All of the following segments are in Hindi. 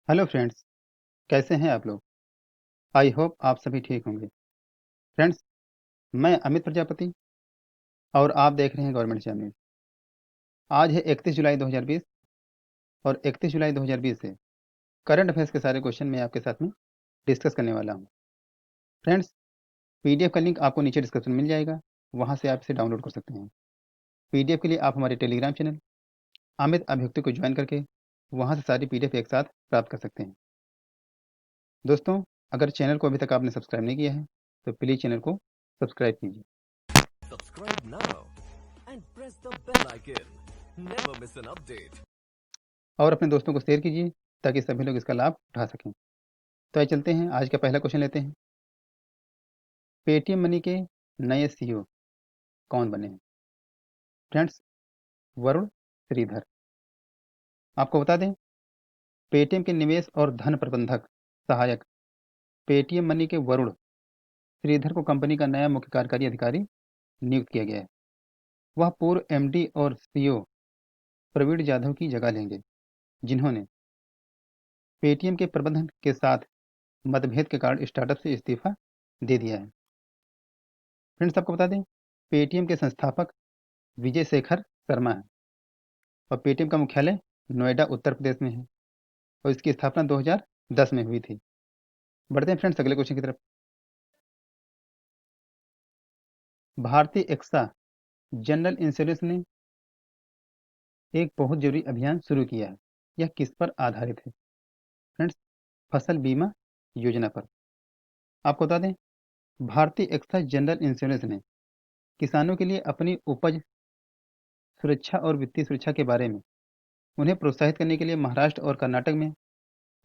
हेलो फ्रेंड्स, कैसे हैं आप लोग? आई होप आप सभी ठीक होंगे। फ्रेंड्स, मैं अमित प्रजापति और आप देख रहे हैं गवर्नमेंट चैनल। आज है 31 जुलाई 2020 और 31 जुलाई 2020 से करंट अफेयर्स के सारे क्वेश्चन मैं आपके साथ में डिस्कस करने वाला हूं। फ्रेंड्स, पीडीएफ का लिंक आपको नीचे डिस्क्रिप्शन में मिल जाएगा, वहां से आप इसे डाउनलोड कर सकते हैं। पीडीएफ के लिए आप हमारे टेलीग्राम चैनल अमित अभियुक्ति को ज्वाइन करके वहां से सारी पीडीएफ एक साथ प्राप्त कर सकते हैं। दोस्तों, अगर चैनल को अभी तक आपने सब्सक्राइब नहीं किया है तो प्लीज़ चैनल को सब्सक्राइब कीजिए Subscribe now and press the bell icon. Never miss an update. और अपने दोस्तों को शेयर कीजिए ताकि सभी लोग इसका लाभ उठा सकें। तो आइए चलते हैं, आज का पहला क्वेश्चन लेते हैं। पेटीएम मनी के नए सीईओ कौन बने हैं? फ्रेंड्स, वरुण श्रीधर। आपको बता दें, पेटीएम के निवेश और धन प्रबंधक सहायक पेटीएम मनी के वरुण श्रीधर को कंपनी का नया मुख्य कार्यकारी अधिकारी नियुक्त किया गया है। वह पूर्व एमडी और सीईओ प्रवीण जाधव की जगह लेंगे, जिन्होंने पेटीएम के प्रबंधन के साथ मतभेद के कारण स्टार्टअप से इस्तीफा दे दिया है। फ्रेंड्स, आपको बता दें, पेटीएम के संस्थापक विजय शेखर शर्मा है और पेटीएम का मुख्यालय नोएडा उत्तर प्रदेश में है और इसकी स्थापना 2010 में हुई थी। बढ़ते हैं फ्रेंड्स अगले क्वेश्चन की तरफ। भारतीय एक्सा जनरल इंश्योरेंस ने एक बहुत जरूरी अभियान शुरू किया है। यह किस पर आधारित है? फ्रेंड्स, फसल बीमा योजना पर। आपको बता दें, भारतीय एक्सा जनरल इंश्योरेंस ने किसानों के लिए अपनी उपज सुरक्षा और वित्तीय सुरक्षा के बारे में उन्हें प्रोत्साहित करने के लिए महाराष्ट्र और कर्नाटक में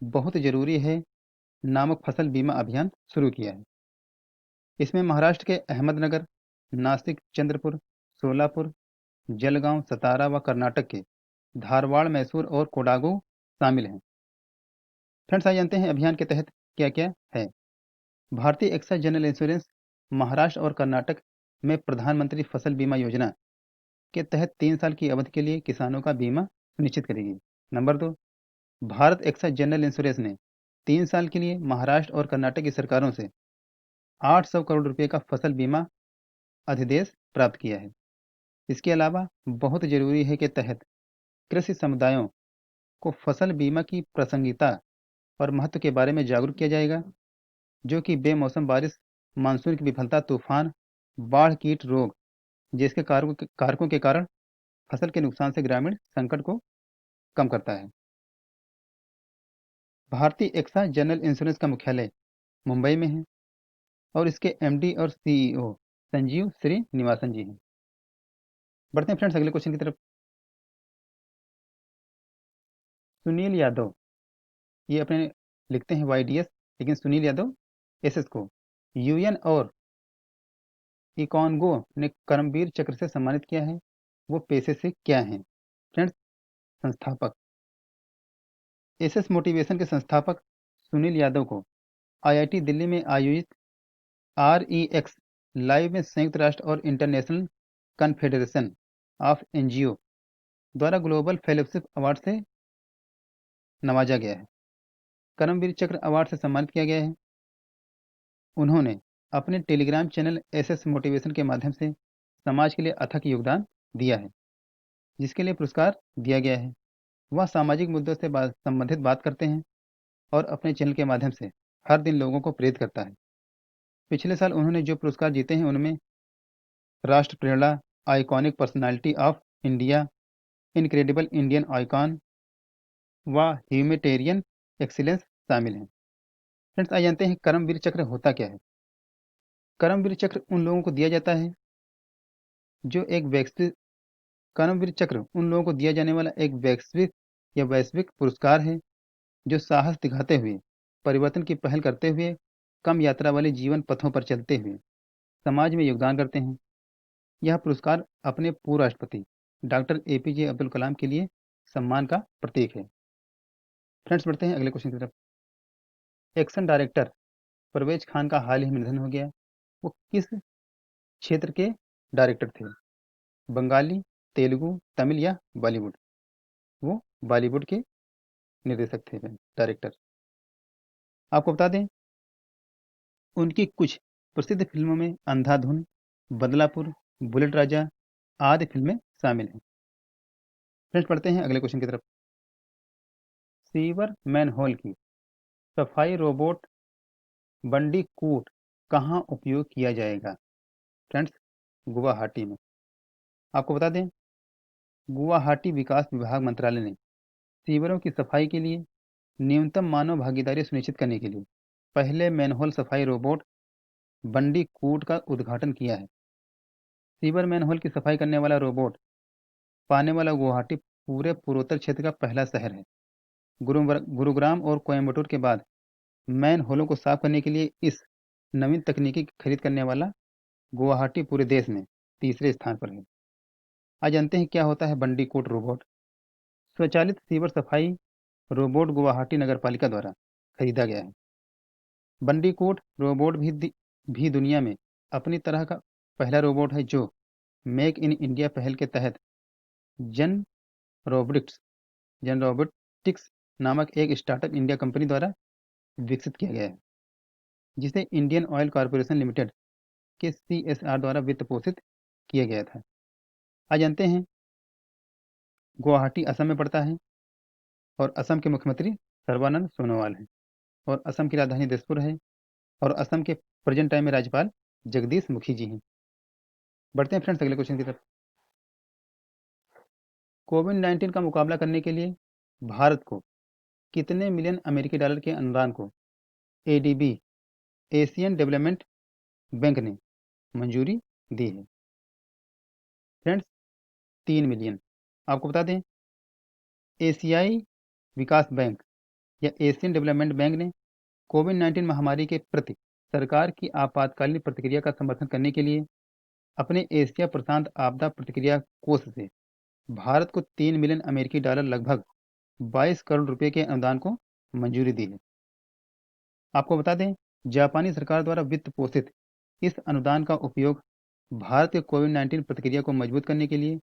बहुत जरूरी है नामक फसल बीमा अभियान शुरू किया है। इसमें महाराष्ट्र के अहमदनगर, नासिक, चंद्रपुर, सोलापुर, जलगांव, सतारा व कर्नाटक के धारवाड़, मैसूर और कोडागू शामिल हैं। फ्रेंड्स, आइए जानते हैं अभियान के तहत क्या क्या है। भारतीय एक्सा जनरल इंश्योरेंस महाराष्ट्र और कर्नाटक में प्रधानमंत्री फसल बीमा योजना के तहत 3 साल की अवधि के लिए किसानों का बीमा सुनिश्चित करेगी। Number 2, Bharat AXA general insurance ने 3 साल के लिए महाराष्ट्र और कर्नाटक की सरकारों से 800 करोड़ रुपए का फसल बीमा अधिदेश प्राप्त किया है। इसके अलावा बहुत जरूरी है के तहत कृषि समुदायों को फसल बीमा की प्रासंगिकता और महत्व के बारे में जागरूक किया जाएगा, जो कि बेमौसम बारिश, मानसून की विफलता, तूफान, बाढ़, कीट रोग जैसे कारकों के कारण फसल के नुकसान से ग्रामीण संकट को कम करता है। भारतीय एक्सा जनरल इंश्योरेंस का मुख्यालय मुंबई में है और इसके एमडी और सीईओ संजीव श्रीनिवासन जी हैं। बढ़ते हैं फ्रेंड्स अगले क्वेश्चन की तरफ। सुनील यादव, ये अपने लिखते हैं वाईडीएस, लेकिन सुनील यादव एसएस को यूएन और इकॉनगो ने कर्मवीर चक्र से सम्मानित किया है। वो पेशे से क्या हैं? फ्रेंड्स, संस्थापक। एसएस मोटिवेशन के संस्थापक सुनील यादव को आईआईटी दिल्ली में आयोजित आरईएक्स लाइव में संयुक्त राष्ट्र और इंटरनेशनल कन्फेडरेशन ऑफ एनजीओ द्वारा ग्लोबल फेलोशिप अवार्ड से नवाजा गया है। कर्मवीर चक्र अवार्ड से सम्मानित किया गया है। उन्होंने अपने टेलीग्राम चैनल एसएस मोटिवेशन के माध्यम से समाज के लिए अथक योगदान दिया है, जिसके लिए पुरस्कार दिया गया है। वह सामाजिक मुद्दों से संबंधित बात करते हैं और अपने चैनल के माध्यम से हर दिन लोगों को प्रेरित करता है। पिछले साल उन्होंने जो पुरस्कार जीते हैं उनमें राष्ट्र प्रेरणा, iconic personality of India, incredible Indian icon व ह्यूमेटेरियन एक्सीलेंस शामिल हैं। फ्रेंड्स, आइए जानते हैं कर्मवीर चक्र होता क्या है। कर्मवीर चक्र उन लोगों को दिया जाता है जो एक वैश्विक कर्मवीर चक्र उन लोगों को दिया जाने वाला एक वैश्विक पुरस्कार है जो साहस दिखाते हुए, परिवर्तन की पहल करते हुए, कम यात्रा वाले जीवन पथों पर चलते हुए समाज में योगदान करते हैं। यह पुरस्कार अपने पूर्व राष्ट्रपति डॉक्टर एपीजे अब्दुल कलाम के लिए सम्मान का प्रतीक है। फ्रेंड्स, बढ़ते हैं अगले क्वेश्चन की तरफ। एक्शन डायरेक्टर परवेज खान का हाल ही में निधन हो गया। वो किस क्षेत्र के डायरेक्टर थे? बंगाली, तेलुगु, तमिल या बॉलीवुड? वो बॉलीवुड के निर्देशक थे, डायरेक्टर। आपको बता दें उनकी कुछ प्रसिद्ध फिल्मों में अंधाधुन, बदलापुर, बुलेट राजा आदि फिल्में शामिल हैं। फ्रेंड्स, पढ़ते हैं अगले क्वेश्चन की तरफ। सीवर मैनहोल की सफाई रोबोट बंडीकूट कहाँ उपयोग किया जाएगा? फ्रेंड्स, गुवाहाटी में। आपको बता दें गुवाहाटी विकास विभाग मंत्रालय ने सीवरों की सफाई के लिए न्यूनतम मानव भागीदारी सुनिश्चित करने के लिए पहले मैनहोल सफाई रोबोट बंडीकूट का उद्घाटन किया है। सीवर मैनहोल की सफाई करने वाला रोबोट पाने वाला गुवाहाटी पूरे पूर्वोत्तर क्षेत्र का पहला शहर है। गुरुग्राम और कोयम्बटूर के बाद मैन होलों को साफ करने के लिए इस नवीन तकनीकी की खरीद करने वाला गुवाहाटी पूरे देश में तीसरे स्थान पर है। आज जानते हैं क्या होता है बंडीकोट रोबोट। स्वचालित सीवर सफाई रोबोट गुवाहाटी नगर पालिका द्वारा खरीदा गया है। बंडीकोट रोबोट भी दुनिया में अपनी तरह का पहला रोबोट है जो मेक इन इंडिया पहल के तहत जन रोबोटिक्स जन रोबोटिक्स नामक एक स्टार्टअप इंडिया कंपनी द्वारा विकसित किया गया है, जिसे इंडियन ऑयल कॉरपोरेशन लिमिटेड के CSR द्वारा वित्त पोषित किया गया था। आज जानते हैं गुवाहाटी असम में पड़ता है और असम के मुख्यमंत्री सर्बानंद सोनोवाल हैं और असम की राजधानी दिसपुर है और असम के प्रेजेंट टाइम में राज्यपाल जगदीश मुखी जी हैं। बढ़ते हैं फ्रेंड्स अगले क्वेश्चन की तरफ। कोविड-19 का मुकाबला करने के लिए भारत को कितने मिलियन अमेरिकी डॉलर के अनुदान को ADB एशियन डेवलपमेंट बैंक ने मंजूरी दी है? Friends, 3 million. आपको बता दें एशियाई विकास बैंक या एशियन डेवलपमेंट बैंक ने कोविड-19 महामारी के प्रति सरकार की आपातकालीन प्रतिक्रिया का समर्थन करने के लिए अपने एशिया प्रशांत आपदा प्रतिक्रिया कोष से भारत को 3 मिलियन अमेरिकी डॉलर लगभग 22 करोड़ रुपए के अनुदान को मंजूरी दी है। आपको बता दें जापानी सरकार द्वारा वित्त पोषित इस अनुदान का उपयोग भारत के कोविड-19 प्रतिक्रिया को मजबूत करने के लिए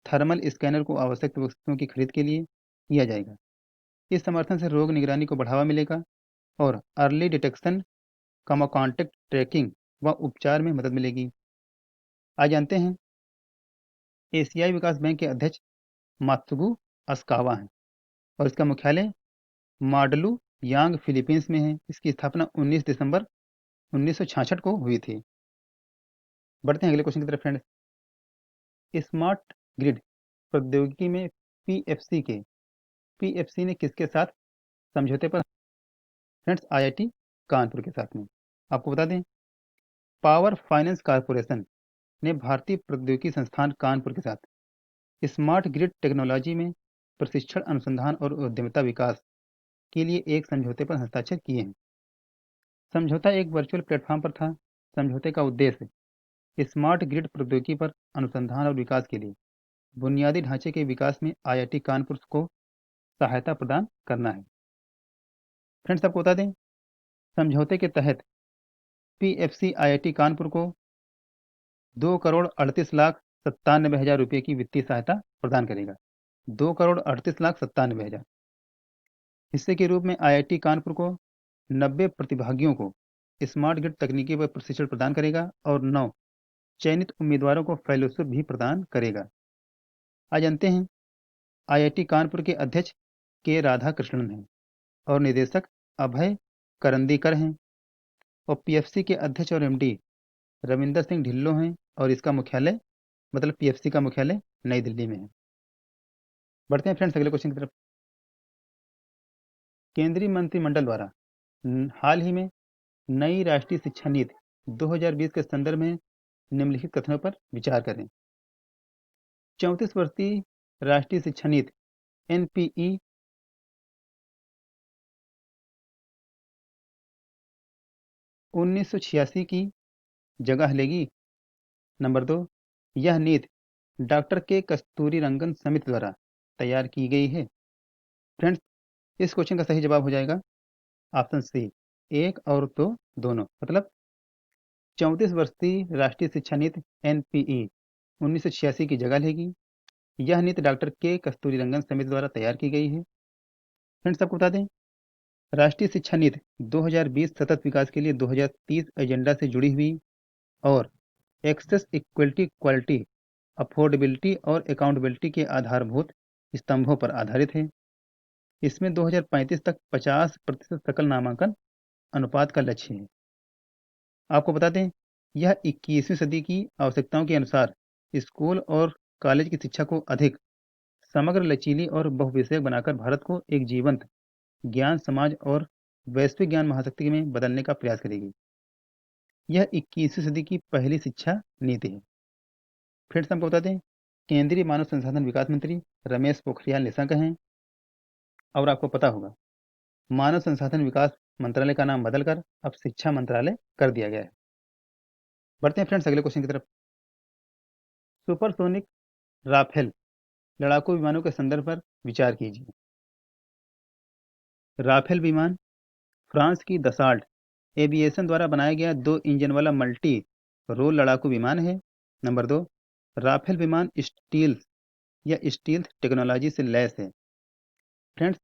थर्मल स्कैनर को आवश्यक वस्तुओं की खरीद के लिए किया जाएगा। इस समर्थन से रोग निगरानी को बढ़ावा मिलेगा और अर्ली डिटेक्शन कॉन्टैक्ट ट्रैकिंग व उपचार में मदद मिलेगी। आज जानते हैं एशियाई विकास बैंक के अध्यक्ष मात्सुगु अस्कावा हैं और इसका मुख्यालय माडलू यांग फिलीपींस में है। इसकी स्थापना 19 दिसंबर 1966 को हुई थी। बढ़ते हैं अगले क्वेश्चन की तरफ फ्रेंड्स। स्मार्ट ग्रिड प्रौद्योगिकी में पीएफसी ने किसके साथ समझौते पर? फ्रेंड्स, IIT कानपुर के साथ में। आपको बता दें पावर फाइनेंस कॉरपोरेशन ने भारतीय प्रौद्योगिकी संस्थान कानपुर के साथ स्मार्ट ग्रिड टेक्नोलॉजी में प्रशिक्षण अनुसंधान और उद्यमिता विकास के लिए एक समझौते पर हस्ताक्षर किए हैं। समझौता एक वर्चुअल प्लेटफॉर्म पर था। समझौते का उद्देश्य स्मार्ट ग्रिड प्रौद्योगिकी पर अनुसंधान और विकास के लिए बुनियादी ढांचे के विकास में IIT कानपुर को सहायता प्रदान करना है। फ्रेंड्स, आपको बता दें समझौते के तहत PFC IIT कानपुर को 2,38,97,000 रुपये की वित्तीय सहायता प्रदान करेगा। 2,38,97,000 हिस्से के रूप में IIT कानपुर को 90 प्रतिभागियों को स्मार्ट ग्रिड तकनीकी पर प्रशिक्षण प्रदान करेगा और 9 चयनित उम्मीदवारों को फेलोशिप भी प्रदान करेगा। आज जानते हैं IIT कानपुर के अध्यक्ष के राधा कृष्णन हैं और निदेशक अभय करंदीकर हैं और PFC के अध्यक्ष और MD रविंदर सिंह ढिल्लो हैं और इसका मुख्यालय PFC का मुख्यालय नई दिल्ली में है। बढ़ते हैं फ्रेंड्स अगले क्वेश्चन की तरफ। केंद्रीय मंत्रिमंडल द्वारा हाल ही में नई राष्ट्रीय शिक्षा नीति 2020 के संदर्भ में निम्नलिखित कथनों पर विचार करें। 34 वर्षीय राष्ट्रीय शिक्षा नीति NPE 1986 की जगह लेगी। नंबर 2, यह नीति डॉक्टर के कस्तूरी रंगन समिति द्वारा तैयार की गई है। फ्रेंड्स, इस क्वेश्चन का सही जवाब हो जाएगा ऑप्शन सी, 1 और 2 दोनों। मतलब 34 वर्षीय राष्ट्रीय शिक्षा नीति NPE 1986 की जगह लेगी। यह नीति डॉक्टर के कस्तूरी रंगन समिति द्वारा तैयार की गई है फ्रेंड्स आपको बता दें, राष्ट्रीय शिक्षा नीति 2020 सतत विकास के लिए 2030 एजेंडा से जुड़ी हुई और एक्सेस, इक्वलिटी, क्वालिटी, अफोर्डेबिलिटी और अकाउंटेबिलिटी के आधारभूत स्तंभों पर आधारित है। इसमें 2035 तक 50% सकल नामांकन अनुपात का लक्ष्य है। आपको बता दें, यह 21वीं सदी की आवश्यकताओं के अनुसार स्कूल और कॉलेज की शिक्षा को अधिक समग्र, लचीली और बहुविषयक बनाकर भारत को एक जीवंत ज्ञान समाज और वैश्विक ज्ञान महाशक्ति में बदलने का प्रयास करेगी। यह 21वीं सदी की पहली शिक्षा नीति है। फ्रेंड्स हमको बता दें, केंद्रीय मानव संसाधन विकास मंत्री रमेश पोखरियाल निशंक हैं। और आपको पता होगा, मानव संसाधन विकास मंत्रालय का नाम बदलकर अब शिक्षा मंत्रालय कर दिया गया है। बढ़ते हैं फ्रेंड्स अगले क्वेश्चन की तरफ। सुपरसोनिक राफेल लड़ाकू विमानों के संदर्भ पर विचार कीजिए। राफेल विमान फ्रांस की दसाल्ट एविएशन द्वारा बनाया गया 2 इंजन वाला मल्टी रोल लड़ाकू विमान है। नंबर 2, राफेल विमान स्टील्थ या स्टील्थ टेक्नोलॉजी से लैस है। फ्रेंड्स,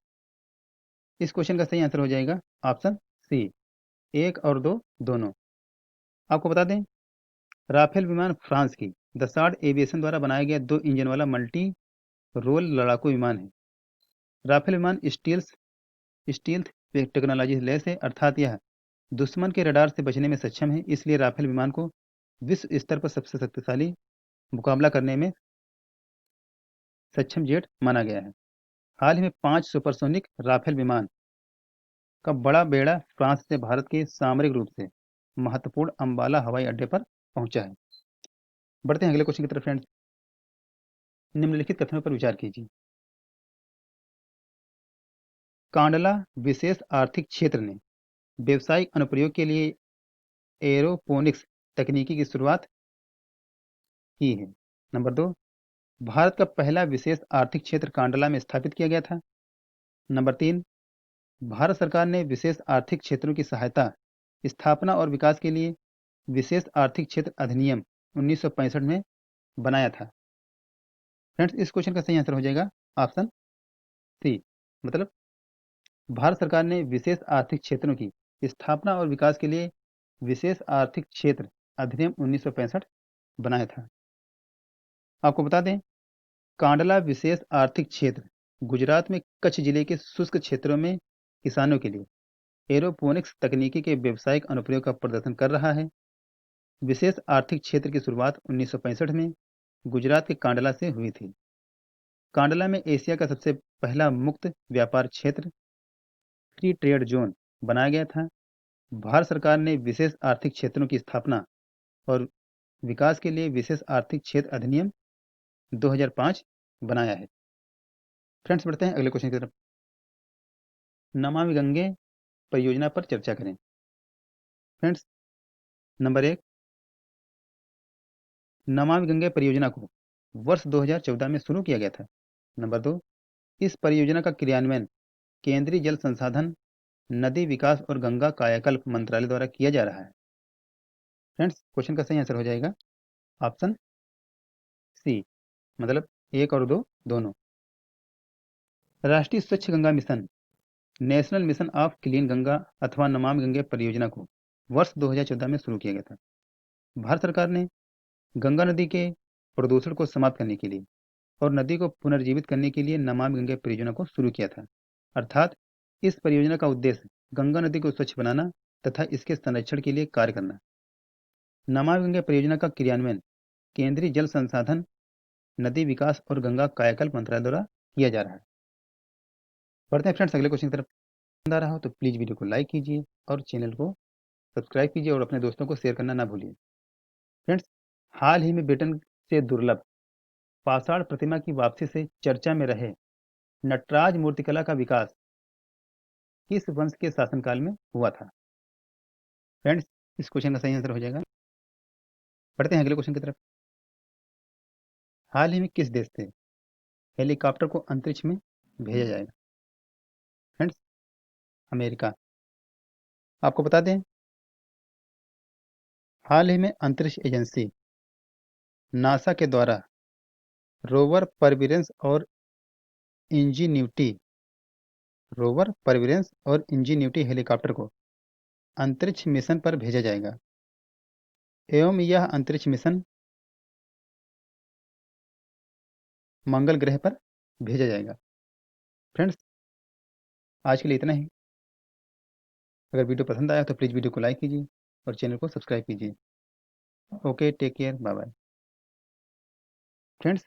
इस क्वेश्चन का सही आंसर हो जाएगा ऑप्शन सी, 1 और 2 दोनों। आपको बता दें, राफेल विमान फ्रांस की दसाल्ट एविएशन द्वारा बनाया गया 2 इंजन वाला मल्टी रोल लड़ाकू विमान है। राफेल विमान स्टील्थ टेक्नोलॉजी से लैस है, अर्थात यह दुश्मन के रडार से बचने में सक्षम है। इसलिए राफेल विमान को विश्व स्तर पर सबसे शक्तिशाली मुकाबला करने में सक्षम जेट माना गया है। हाल ही में 5 सुपरसोनिक राफेल विमान का बड़ा बेड़ा फ्रांस से भारत के सामरिक रूप से महत्वपूर्ण अंबाला हवाई अड्डे पर पहुंचा है। बढ़ते हैं अगले क्वेश्चन की तरफ फ्रेंड्स। निम्नलिखित कथनों पर विचार कीजिए। कांडला विशेष आर्थिक क्षेत्र ने व्यवसायिक अनुप्रयोग के लिए एरोपोनिक्स तकनीकी की शुरुआत की है। नंबर 2, भारत का पहला विशेष आर्थिक क्षेत्र कांडला में स्थापित किया गया था। नंबर 3, भारत सरकार ने विशेष आर्थिक क्षेत्रों की सहायता, स्थापना और विकास के लिए विशेष आर्थिक क्षेत्र अधिनियम 1965 में बनाया था। फ्रेंड्स, इस क्वेश्चन का सही आंसर हो जाएगा ऑप्शन सी, मतलब भारत सरकार ने विशेष आर्थिक क्षेत्रों की स्थापना और विकास के लिए विशेष आर्थिक क्षेत्र अधिनियम 1965 बनाया था। आपको बता दें, कांडला विशेष आर्थिक क्षेत्र गुजरात में कच्छ जिले के शुष्क क्षेत्रों में किसानों के लिए एरोपोनिक्स तकनीकी के व्यावसायिक अनुप्रयोग का प्रदर्शन कर रहा है। विशेष आर्थिक क्षेत्र की शुरुआत 1965 में गुजरात के कांडला से हुई थी। कांडला में एशिया का सबसे पहला मुक्त व्यापार क्षेत्र फ्री ट्रेड जोन बनाया गया था। भारत सरकार ने विशेष आर्थिक क्षेत्रों की स्थापना और विकास के लिए विशेष आर्थिक क्षेत्र अधिनियम 2005 बनाया है। फ्रेंड्स, बढ़ते हैं अगले क्वेश्चन की तरफ। नमामि गंगे परियोजना पर चर्चा करें। फ्रेंड्स, नंबर 1, नमामि गंगे परियोजना को वर्ष 2014 में शुरू किया गया था। नंबर 2, इस परियोजना का क्रियान्वयन केंद्रीय जल संसाधन, नदी विकास और गंगा कायाकल्प मंत्रालय द्वारा किया जा रहा है। फ्रेंड्स, क्वेश्चन का सही आंसर हो जाएगा ऑप्शन सी, मतलब 1 और 2 दोनों। राष्ट्रीय स्वच्छ Ganga mission, national mission of clean Ganga अथवा नमामि गंगे परियोजना को वर्ष 2014 में शुरू किया गया था। भारत सरकार ने गंगा नदी के प्रदूषण को समाप्त करने के लिए और नदी को पुनर्जीवित करने के लिए नमामि गंगे परियोजना को शुरू किया था। अर्थात इस परियोजना का उद्देश्य गंगा नदी को स्वच्छ बनाना तथा इसके संरक्षण के लिए कार्य करना। नमामि गंगे परियोजना का क्रियान्वयन केंद्रीय जल संसाधन, नदी विकास और गंगा कायाकल्प मंत्रालय द्वारा किया जा रहा है। बढ़ते हैं फ्रेंड्स अगले क्वेश्चन की तरफ। पसंद आ रहा हो तो प्लीज़ वीडियो को लाइक कीजिए और चैनल को सब्सक्राइब कीजिए और अपने दोस्तों को शेयर करना ना भूलिए। फ्रेंड्स, हाल ही में ब्रिटेन से दुर्लभ पाषाण प्रतिमा की वापसी से चर्चा में रहे नटराज मूर्तिकला का विकास किस वंश के शासनकाल में हुआ था? फ्रेंड्स, इस क्वेश्चन का सही आंसर हो जाएगा। बढ़ते हैं अगले क्वेश्चन की तरफ। हाल ही में किस देश से हेलीकॉप्टर को अंतरिक्ष में भेजा जाएगा? Friends, America. आपको बता दें, हाल ही में अंतरिक्ष एजेंसी नासा के द्वारा रोवर परविरेंस और इंजीन्यूटी रोवर परविरेंस और इंजीन्यूटी हेलीकॉप्टर को अंतरिक्ष मिशन पर भेजा जाएगा एवं यह अंतरिक्ष मिशन मंगल ग्रह पर भेजा जाएगा। फ्रेंड्स, आज के लिए इतना ही। अगर वीडियो पसंद आया तो प्लीज़ वीडियो को लाइक कीजिए और चैनल को सब्सक्राइब कीजिए। Okay, take care, bye bye. Friends,